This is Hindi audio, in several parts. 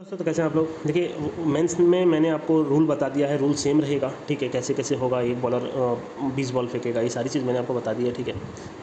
दोस्तों, तो कैसे हैं आप लोग। देखिए, मेंस में मैंने आपको रूल बता दिया है, रूल सेम रहेगा, ठीक है। कैसे कैसे होगा, एक बॉलर 20 बॉल फेंकेगा, ये सारी चीज़ मैंने आपको बता दी है, ठीक है।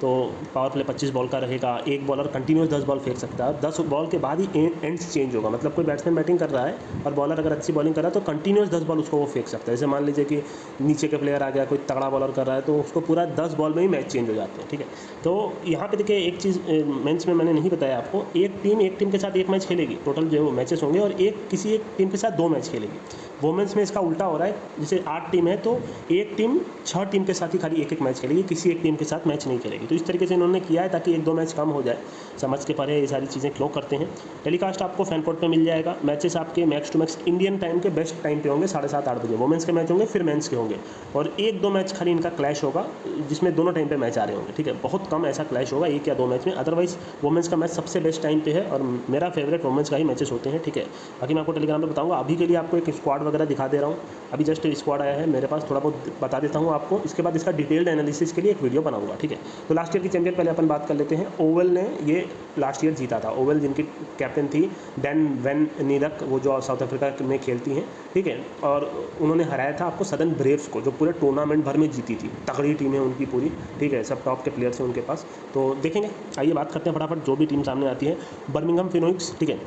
तो पावर प्ले 25 बॉल का रहेगा, एक बॉलर कंटिन्यूस 10 बॉल फेंक सकता है। 10 बॉल के बाद ही एंड्स चेंज होगा। मतलब कोई बैट्समैन बैटिंग कर रहा है और बॉलर अगर अच्छी बॉलिंग कर रहा है तो कंटिन्यूस 10 बॉल उसको वो फेंक सकता है। जैसे मान लीजिए कि नीचे के प्लेयर आ गया, कोई तगड़ा बॉलर कर रहा है तो उसको पूरा 10 बॉल में ही मैच चेंज हो जाते हैं, ठीक है। तो यहाँ पे देखिए, एक चीज़ मेंस में मैंने नहीं बताया आपको, एक टीम के साथ एक मैच खेलेगी, टोटल जो मैचेस होंगे, और किसी एक टीम के साथ 2 मैच खेलेगी। वोमेंस में इसका उल्टा हो रहा है, जैसे 8 टीम है तो एक टीम 6 टीम के साथ ही खाली एक मैच खेलेगी, किसी एक टीम के साथ मैच नहीं खेलेगी। तो इस तरीके से इन्होंने किया है ताकि 1-2 मैच कम हो जाए। समझ के परे ये सारी चीज़ें क्यों करते हैं। टेलीकास्ट आपको फैनकोर्ट पे मिल जाएगा। मैचेस आपके max to max Indian time के बेस्ट टाइम पे होंगे, 7:30-8 बजे वोमेंस के मैच होंगे, फिर मेंस के होंगे, और 1-2 मैच खाली इनका क्लैश होगा जिसमें दोनों टाइम पे मैच आ रहे होंगे, ठीक है। बहुत कम ऐसा क्लैश होगा, 1 या 2 मैच में। अदरवाइज वोमेंस का मैच सबसे बेस्ट टाइम पे है और मेरा फेवरेट वोमेंस का ही मैचेस होते हैं, ठीक है। बाकी मैं आपको टेलीग्राम पे बताऊंगा। अभी के लिए आपको एक स्क्वाड वगैरह दिखा दे रहा हूँ। अभी जस्ट स्क्वाड आया है मेरे पास, थोड़ा बहुत बता देता हूँ आपको। इसके बाद इसका डिटेल्ड एनालिसिस के लिए एक वीडियो बनाऊंगा, ठीक है। तो लास्ट ईयर की चैंपियन पहले अपन बात कर लेते हैं। ओवल ने ये लास्ट ईयर जीता था। ओवल जिनकी कैप्टन थी डैन वैन नीरक, वो जो साउथ अफ्रीका में खेलती हैं, ठीक है। और उन्होंने हराया था आपको सदर्न ब्रेव्स को, जो पूरे टूर्नामेंट भर में जीती थी। तगड़ी टीम है उनकी पूरी, ठीक है। सब टॉप के प्लेयर्स हैं उनके पास। तो देखेंगे, आइए बात करते हैं फटाफट जो भी टीम सामने आती है। बर्मिंघम फिनोक्स, ठीक है।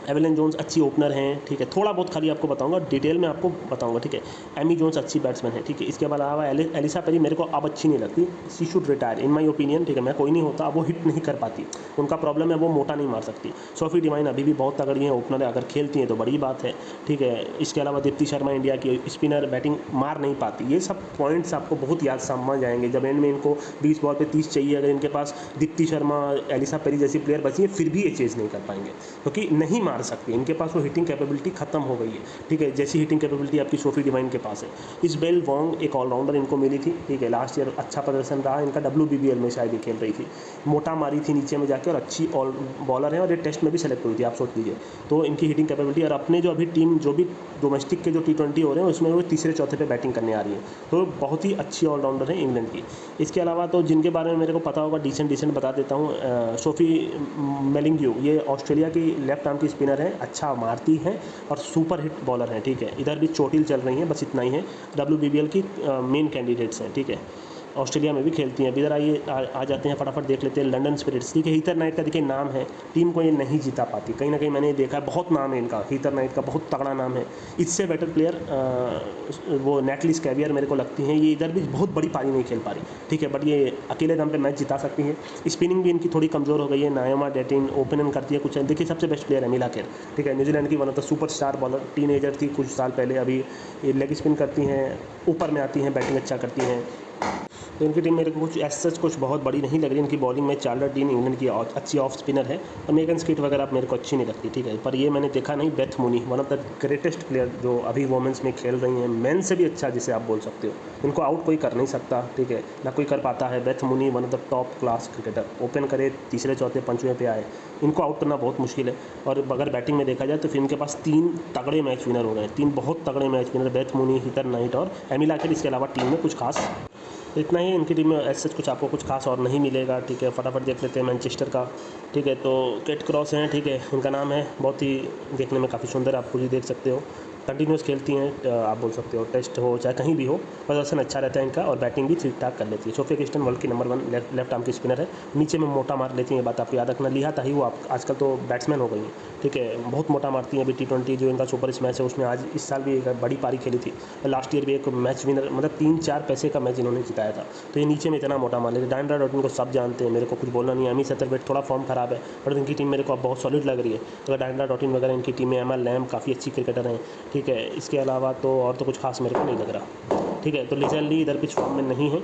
एवेलन जोन्स अच्छी ओपनर हैं, ठीक है। थोड़ा बहुत खाली आपको बताऊंगा, डिटेल में आपको बताऊंगा, ठीक है। एमी जोन्स अच्छी बैट्समैन है, ठीक है। इसके अलावा एलिसा पेरी मेरे को अब अच्छी नहीं लगती। She should retire in my opinion, ठीक है। मैं कोई नहीं होता, अब वो हिट नहीं कर पाती, उनका प्रॉब्लम है, वो मोटा नहीं मार सकती। सोफी डिवाइन अभी भी बहुत तगड़ी है ओपनर है, अगर खेलती हैं तो बड़ी बात है, ठीक है। इसके अलावा दीप्ति शर्मा इंडिया की स्पिनर, बैटिंग मार नहीं पाती। ये सब पॉइंट्स आपको बहुत याद समझ आएंगे जब एंड में इनको 20 बॉल पे 30 चाहिए। अगर इनके पास दीप्ति शर्मा, एलिसा पेरी जैसी प्लेयर बची है, फिर भी ये चेज़ नहीं कर पाएंगे क्योंकि नहीं मार सकती। इनके पास वो हिटिंग कैपेबिलिटी खत्म हो गई है, ठीक है। जैसी हिटिंग कैपेबिलिटी आपकी सोफी डिवाइन के पास है। इसबेल वोंग एक ऑलराउंडर इनको मिली थी, ठीक है। लास्ट ईयर अच्छा प्रदर्शन रहा इनका, WBBL में शायद ही खेल रही थी। मोटा मारी थी नीचे में जाके, और अच्छी ऑल बॉलर है, और ये टेस्ट में भी सेलेक्ट हुई थी, आप सोच लीजिए। तो इनकी हिटिंग कैपेबिलिटी, और अपने जो अभी टीम जो भी डोमेस्टिक के जो T20 हो रहे हैं उसमें वो तीसरे चौथे पे बैटिंग करने आ रही है। तो बहुत ही अच्छी ऑलराउंडर है इंग्लैंड की। इसके अलावा तो जिनके बारे में मेरे को पता होगा डिसेंट बता देता हूँ। सोफी मेलिंग्यू, ये ऑस्ट्रेलिया की लेफ्ट आर्म की स्पिनर है, अच्छा मारती हैं और सुपर हिट बॉलर हैं, ठीक है। इधर भी चोटिल चल रही हैं, बस इतना ही है। WBBL की मेन कैंडिडेट्स हैं, ठीक है। ऑस्ट्रेलिया में भी खेलती हैं। इधर आइए, आ जाते हैं, फटाफट देख लेते हैं लंडन स्पिरिट्स, ठीक है। हीथर नाइट का देखिए नाम है, टीम को ये नहीं जीता पाती, कहीं ना कहीं मैंने देखा है, बहुत नाम है इनका, हीथर नाइट का बहुत तगड़ा नाम है। इससे बेटर प्लेयर वो नेटलिस कैवियर मेरे को लगती हैं। ये इधर भी बहुत बड़ी पारी नहीं खेल पा रही, ठीक है, बट ये अकेले दम पे मैच जिता सकती हैं। स्पिनिंग भी इनकी थोड़ी कमज़ोर हो गई है। नायोमा डेटिन ओपन करती है कुछ, देखिए सबसे बेस्ट प्लेयर है मिला केर, ठीक है। न्यूजीलैंड की one of the superstar bowler, teenager थी कुछ साल पहले, अभी ये लेग स्पिन करती हैं, ऊपर में आती हैं, बैटिंग अच्छा करती हैं। तो इनकी टीम मेरे को कुछ एज कुछ बहुत बड़ी नहीं लग रही। इनकी बॉलिंग में चार्लर डीन इंग्लैंड की अच्छी ऑफ स्पिनर है, और मेगन स्किट वगैरह मेरे को अच्छी नहीं लगती, ठीक है। पर ये मैंने देखा नहीं, Beth Mooney one of the greatest player जो अभी वोमेंस में खेल रही हैं, मेन से भी अच्छा जिसे आप बोल सकते हो। इनको आउट कोई कर नहीं सकता, ठीक है, ना कोई कर पाता है। Beth Mooney one of the top class cricketer, open करे, तीसरे चौथे पंचवें पे आए, इनको आउट करना बहुत मुश्किल है। और अगर बैटिंग में देखा जाए तो फिर इनके पास 3 तगड़े मैच विनर हो गए, 3 बहुत तगड़े match winner, Beth Mooney, Heather Knight और एमिला केर। इसके अलावा टीम में कुछ खास इतना ही, इनकी टीम में ऐसे कुछ आपको कुछ खास और नहीं मिलेगा, ठीक है। फटाफट देख लेते हैं मैनचेस्टर का, ठीक है। तो केट क्रॉस हैं, ठीक है, उनका नाम है, बहुत ही देखने में काफ़ी सुंदर, आप खुद ही देख सकते हो। कंटिन्यूस खेलती हैं, आप बोल सकते हो, टेस्ट हो चाहे कहीं भी हो, प्रदर्शन अच्छा रहता है इनका, और बैटिंग भी ठीक ठाक कर लेती है। सोफिया क्रिस्टन वर्ल्ड की नंबर 1 लेफ्ट आर्म की स्पिनर है, नीचे में मोटा मार लेती है, ये बात आपको याद रखना। लिहा ताही वो आजकल तो बैट्समैन हो गई हैं, ठीक है, बहुत मोटा मारती हैं। अभी T20 जो इनका सुपर मैच है उसमें आज इस साल भी एक बड़ी पारी खेली थी। लास्ट ईयर भी एक मैच विनर, मतलब 3-4 पैसे का मैच इन्होंने जिताया था। तो ये नीचे में इतना मोटा मार लेते। डायंड्रा डॉटिन को सब जानते हैं, मेरे को कुछ बोलना नहीं है। एमी सतरवेट थोड़ा फॉर्म खराब है, पर इनकी टीम मेरे को अब बहुत सॉलिड लग रही है। तो डायंड्रा डॉटिन वगैरह इनकी टीम में, एमा लैम काफ़ी अच्छी क्रिकेटर हैं, ठीक है। इसके अलावा तो और तो कुछ खास मेरे को नहीं लग रहा, ठीक है। तो लिजरली इधर पिच फॉर्म में नहीं है,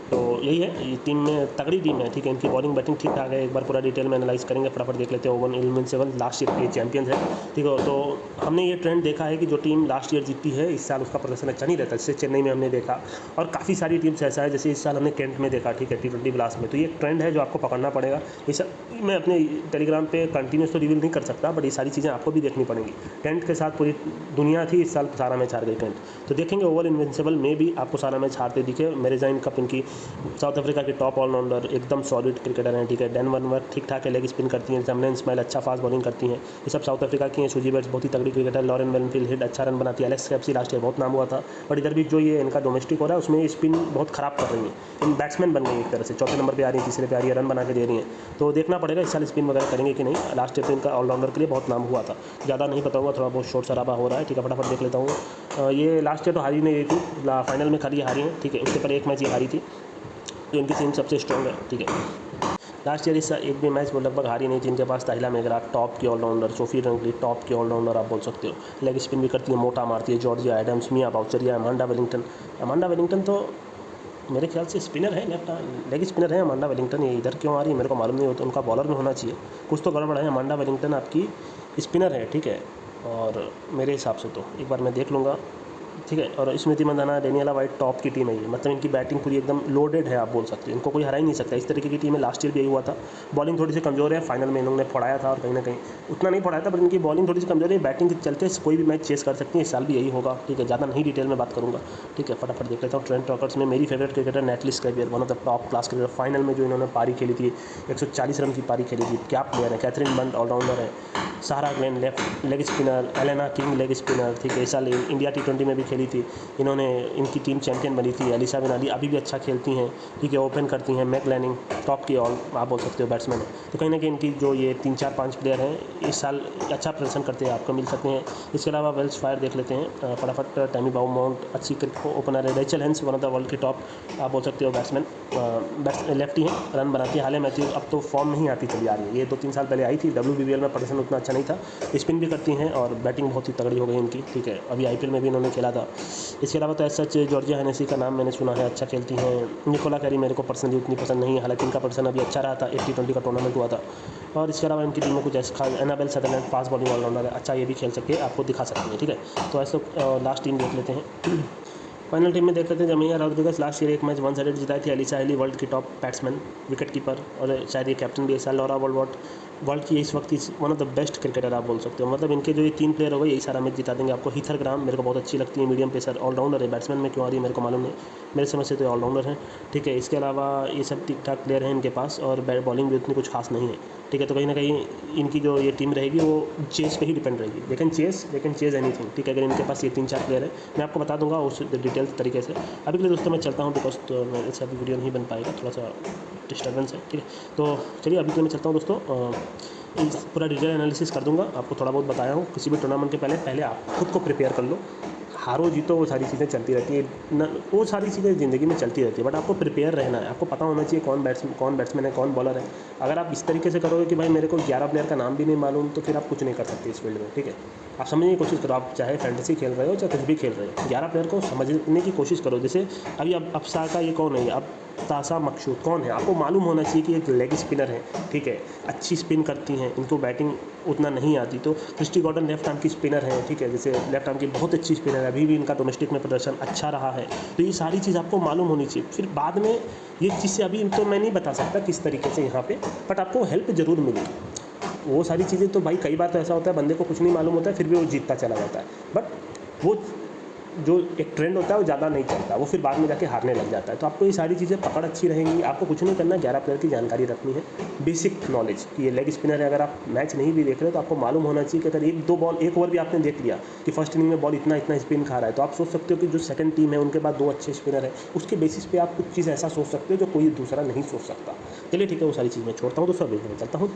तो यही है, ये टीम में तगड़ी टीम है, ठीक है। इनकी बॉलिंग बैटिंग ठीक ठाक है, एक बार पूरा डिटेल में एनालाइज करेंगे। फटाफट देख लेते हैं। ओवन इलेवन लास्ट ईयर के चैंपियंस है, ठीक है। तो हमने ये ट्रेंड देखा है कि जो टीम लास्ट ईयर जीती है इस साल उसका प्रदर्शन अच्छा नहीं रहता। जैसे चेन्नई में हमने देखा, और काफ़ी सारी टीम्स ऐसा है, जैसे इस साल हमने कैंट में देखा, ठीक है, T20 ब्लास्ट में। तो ये ट्रेंड है जो आपको पकड़ना पड़ेगा। इस मैं अपने टेलीग्राम पे कंटिन्यूस तो रिवील नहीं कर सकता, बट ये सारी चीज़ें आपको भी देखनी पड़ेंगी। टेंट के साथ पूरी दुनिया थी, इस साल सारा मैच हार गई टेंट। तो देखेंगे ओवर इन्विंसिबल में भी आपको सारा मैच हारते दिखे। मेरेजाइन कप इनकी साउथ अफ्रीका के टॉप ऑलराउंडर, एकदम सॉलिड क्रिकेटर हैं, ठीक है। डैन वनवर ठीक ठाक है, लेग स्पिन करती हैं। जमलेन स्माइल अच्छा फास्ट बॉलिंग करती हैं। ये सब साउथ अफ्रीका की हैं। सूजी बेट्स बहुत ही तगड़ी क्रिकेटर। लॉरेन बेनफील्ड हिट अच्छा रन बनाती है। एलेक्स कैप्सी लास्ट ईयर बहुत नाम हुआ था, बट इधर भी जो ये इनका डोमेस्टिक हो रहा है उसमें स्पिन बहुत ख़राब कर रही है। इन बैट्समैन बन गई एक तरह से, चौथे नंबर पर आ रही है, तीसरे पे आ रही है, रन बना के दे रही हैं। तो देखना पड़ेगा इस साल स्पिन वगैरह करेंगे कि नहीं। लास्ट ईयर तो इनका ऑलराउंडर के लिए बहुत नाम हुआ था। ज़्यादा नहीं बताऊँगा, थोड़ा बहुत शोर शराबा हो रहा है, ठीक है। फटाफट देख लेता हूँ। ये लास्ट ईयर तो हारी नहीं रही थी, फाइनल में खाली हारी है, ठीक है। उसके पर एक मैच ये हारी थी, तो इनकी टीम सबसे स्ट्रॉन्ग है, ठीक है। लास्ट ईयर इस एक भी मैच वो लगभग हारी नहीं थी। इनके पास ताहिला मेगरा टॉप की ऑलराउंडर, सोफी रंगली टॉप की ऑलराउंडर आप बोल सकते हो। लेग स्पिन भी करती है, मोटा मारती है। जॉर्जिया एडम्स, मिया बाउचरिया, अमांडा वेलिंगटन तो मेरे ख्याल से स्पिनर है, लेग स्पिनर है अमांडा वेलिंगटन। ये इधर क्यों आ रही है मेरे को मालूम नहीं होता, उनका बॉलर में होना चाहिए, कुछ तो गड़बड़ है। अमांडा वेलिंगटन आपकी स्पिनर है, ठीक है। और मेरे हिसाब से तो एक बार मैं देख लूँगा, ठीक है। और स्मृति मंदाना, डेनियला वाइट टॉप की टीम है ये, मतलब इनकी बैटिंग पूरी एकदम लोडेड है, आप बोल सकते हो। इनको कोई हरा ही नहीं सकता, इस तरीके की टीम है। लास्ट ईयर भी यही हुआ था। बॉलिंग थोड़ी सी कमज़ोर है, फाइनल में इन्होंने फोड़ाया था, और कहीं ना कहीं उतना नहीं फोड़ाया था, पर इनकी बॉलिंग थोड़ी सी कमज़ोर है। बैटिंग के चलते कोई भी मैच चेस कर सकती है, इस साल भी यही होगा, ठीक है। ज़्यादा नहीं डिटेल में बात करूँगा, ठीक है। फटाफट देख लेता हूँ। ट्रेंट रॉकर्स में मेरी favourite cricketer Natalie Sciver, one of the top class cricketer. Final में जो इन्होंने पारी खेली थी, 140 रन की पारी खेली थी, क्या प्लेयर है। कैथरीन बंड ऑलराउंडर है। Sarah Glenn leg spinner, Elena king leg spinner, ठीक है। इस साल इंडिया T20 में भी खेली थी इन्होंने, इनकी टीम चैंपियन बनी थी। एलिसा बिन अली अभी भी अच्छा खेलती हैं, ठीक है। ओपन करती हैं। मैक लैनिंग टॉप की ऑल आप बोल सकते हो बैट्समैन है। तो कहीं ना कहीं इनकी जो ये 3-4-5 प्लेयर हैं इस साल अच्छा प्रदर्शन करते हैं, आपको मिल सकते हैं। इसके अलावा वेल्स फायर देख लेते हैं फटाफट। टैमी बाउमाउंट अच्छी ओपनर है। Rachel hence one of the world के टॉप आप बोल सकते हो बैट्समैन, लेफ्टी हैं, रन बनाती है। हाल मैथ्यू अब तो फॉर्म नहीं आती चली आ रही है, ये 2-3 साल पहले आई थी। WBBL में प्रदर्शन उतना अच्छा नहीं था। स्पिन भी करती हैं और बैटिंग बहुत ही तगड़ी हो गई इनकी, ठीक है। अभी IPL में भी इन्होंने खेला था। इसके अलावा तो सच जॉर्जिया हेनेसी का नाम मैंने सुना है, अच्छा खेलती हैं। निकोला कैरी मेरे को पर्सनली उतनी पसंद नहीं है, हालांकि इनका प्रदर्शन अभी अच्छा रहा था, 80-20 का टूर्नामेंट हुआ था। और इसके अलावा इनकी टीम में कुछ ऐसा Annabel Sutherland fast bowling allrounder है, अच्छा ये भी खेल सकते हैं, आपको दिखा सकती है, ठीक है। तो ऐसे लास्ट टीम देख लेते हैं। फाइनल टीम में देख लेते हैं। जमीया रॉड्रिगस लास्ट ईयर एक मैच 1 साइडेड जिताई थी। एलिसा हेली वर्ल्ड की टॉप बैट्समैन, विकेट कीपर, और शायद ये कैप्टन भी है इस साल। लॉरा वर्ल्ड की इस वक्त one of the best cricketer आप बोल सकते हो। मतलब इनके जो ये 3 प्लेयर हो गए यही सारा मैच जिता देंगे आपको। हीथर ग्राम मेरे को बहुत अच्छी लगती है, मीडियम पेसर ऑलराउंडर है। बैट्समैन में क्यों आ रही है मेरे को मालूम नहीं, मेरे समझ से तो ऑलराउंडर है, ठीक है। इसके अलावा ये सब ठीक ठाक प्लेयर हैं इनके पास, और बॉलिंग भी उतनी कुछ खास नहीं है, ठीक है। तो कहीं ना कहीं इनकी जो ये टीम रहेगी वो चेस पे ही डिपेंड रहेगी, लेकिन चेस एनीथिंग, ठीक है। अगर इनके पास ये 3-4 प्लेयर है, मैं आपको बता दूंगा उस डिटेल तरीके से। अभी के लिए दोस्तों मैं चलता हूँ, बिकॉज तो मेरे से अभी वीडियो नहीं बन पाएगा, थोड़ा सा डिस्टर्बेंस है, ठीक है। तो चलिए अभी के लिए मैं चलता हूँ दोस्तों। इस पूरा डिटेल एनालिसिस कर दूंगा, आपको थोड़ा बहुत बताया हूँ। किसी भी टूर्नामेंट के पहले आप खुद को प्रिपेयर कर लो। हारो जीतो वो सारी चीज़ें चलती रहती है, वो सारी चीज़ें ज़िंदगी में चलती रहती है, बट आपको प्रिपेयर रहना है। आपको पता होना चाहिए कौन बैट्समैन है, कौन बॉलर है। अगर आप इस तरीके से करोगे कि भाई मेरे को 11 प्लेयर का नाम भी नहीं मालूम, तो फिर आप कुछ नहीं कर सकते इस फील्ड में, ठीक है। आप समझने की कोशिश करो, आप चाहे फैंटेसी खेल रहे हो चाहे कुछ भी खेल रहे हो, 11 प्लेयर को समझने की कोशिश करो। जैसे अभी अब अफसा का ये कौन है, अब तासा मकसूद कौन है, आपको मालूम होना चाहिए कि एक लेग स्पिनर है, ठीक है। अच्छी स्पिन करती हैं, इनको बैटिंग उतना नहीं आती। तो क्रिस्टी गॉर्डन लेफ्ट आर्म की स्पिनर है, ठीक है। जैसे लेफ्ट आर्म की बहुत अच्छी स्पिनर है, अभी भी इनका डोमेस्टिक में प्रदर्शन अच्छा रहा है। तो ये सारी चीज़ आपको मालूम होनी चाहिए। फिर बाद में ये चीज़ से अभी तो मैं नहीं बता सकता किस तरीके से यहाँ पे, बट आपको हेल्प ज़रूर मिलेगी। वो सारी चीज़ें तो भाई कई बार तो ऐसा होता है बंदे को कुछ नहीं मालूम होता है, फिर भी वो जीतता चला जाता है, बट वो जो एक ट्रेंड होता है वो ज़्यादा नहीं चलता, वो फिर बाद में जाके हारने लग जाता है। तो आपको ये सारी चीज़ें पकड़ अच्छी रहेंगी, आपको कुछ नहीं करना, 11 प्लेयर की जानकारी रखनी है, बेसिक नॉलेज कि ये लेग स्पिनर है। अगर आप मैच नहीं भी देख रहे हो तो आपको मालूम होना चाहिए कि अगर 1-2 बॉल, एक ओवर भी आपने देख लिया कि फर्स्ट इनिंग में बॉल इतना स्पिन खा रहा है, तो आप सोच सकते हो कि जो सेकंड टीम है उनके पास 2 अच्छे स्पिनर है, उसके बेसिस पे आप कुछ चीज़ ऐसा सोच सकते हो जो कोई दूसरा नहीं सोच सकता। चलिए ठीक है, वो सारी चीज़ मैं छोड़ता हूँ, तो सब चलता हूँ।